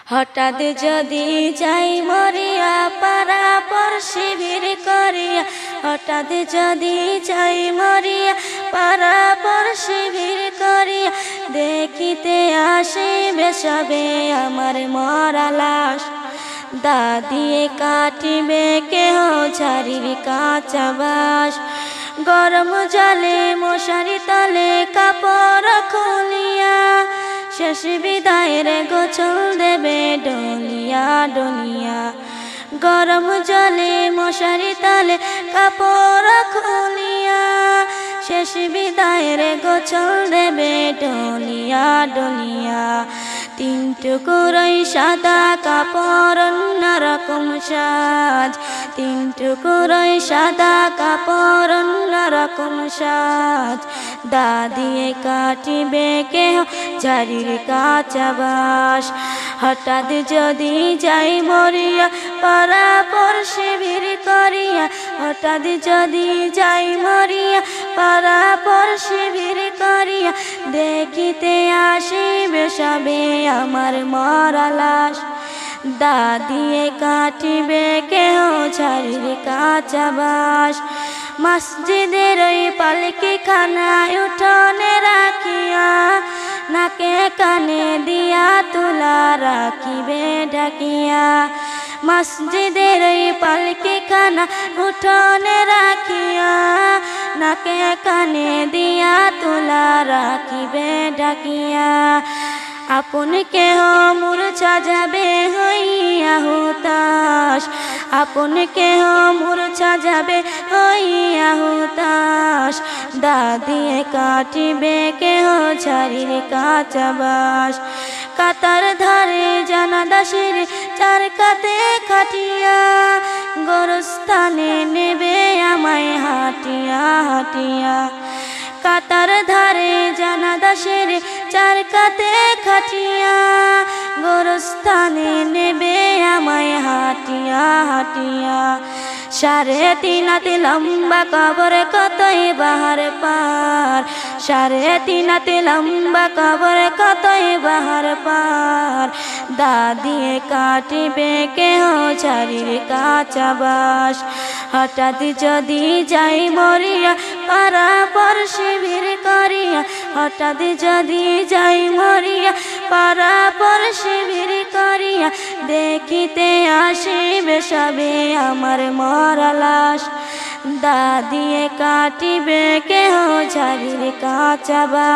হঠাৎ যদি যাই মরিয়া পারাপর শিবির করিয়া, হঠাৎ যদি যাই মরিয়া পারাপর শিবির করিয়া, দেখিতে আসিবে সবে আমার মরা লাশ। দা দিয়ে কাটিবে কেহ ঝাড়ির কাঁচা বাঁশ, গরম জলে মশারি তলে কাপড় খুলিয়া, শেষ বিদায়ের গোছল দেবে ডলিয়া ডলিয়া। গরম জলে মশারি তলে কাপড় খুলিয়া, শেষ বিদায়ের গোছল দেবে ডলিয়া ডলিয়া। তিন টুকরোই সাদা কাপড় অন্যরকম সাজ, তিন টুকরোই সাদা কাপড় অন্যরকম সাজ। দা দিয়ে কাটিবে কেহ ঝাড়ির কাঁচা বাঁশ, হঠাৎ যদি যাই মরিয়া পারাপর শিবির করিয়া, হঠাৎ যদি যাই মরিয়া পারাপর শিবির করিয়া, দেখিতে আসিবে সবে আমার মরা লাশ। দা দিয়ে কাটিবে কেহ ঝাড়ির কাঁচা বাঁশ, মসজিদের ওই পালকি খানায় উঠোনে রাখিয়া, নাকে কানে দিয়া তুলা রাখিবে ঢাকিয়া। মসজিদের ওই পালকি খানা উঠোনে রাখিয়া, নাকে কানে দিয়া তুলা রাখিবে ঢাকিয়া। আপন কেহ মূর্ছা যাবে হইয়া হুতাশ, আপন কেহ মূর্ছা যাবে হইয়া হুতাশ। দা দিয়ে কাটিবে কেহ ঝাড়ির কাঁচা বাঁশ, কাতার ধারে জানাদাসের চার কাতে খাটিয়া, গোরস্থানে নেবে আমায় হাটিয়া হাটিয়া। কাতার ধারে জানাদাসের চার কাতে খাটিয়া, গোরস্থানে নেবে আমায় হাটিয়া হাটিয়া। 3.5 হাত লম্বা কবর কতই বাহার পার, 3.5 হাত লম্বা কবর কতই বাহার পার। দা দিয়ে কাটিবে কেহ ঝাড়ির কাঁচা বাঁশ, হঠাৎ যদি যাই মরিয়া পারাপর শিবির করিয়া, হঠাৎ যদি যাই মরিয়া পারাপর শিবির করিয়া, দেখিতে আসিবে সবে আমার মরা লাশ। দা দিয়ে কাটিবে কেহ ঝাড়ির কাঁচা বাঁশ।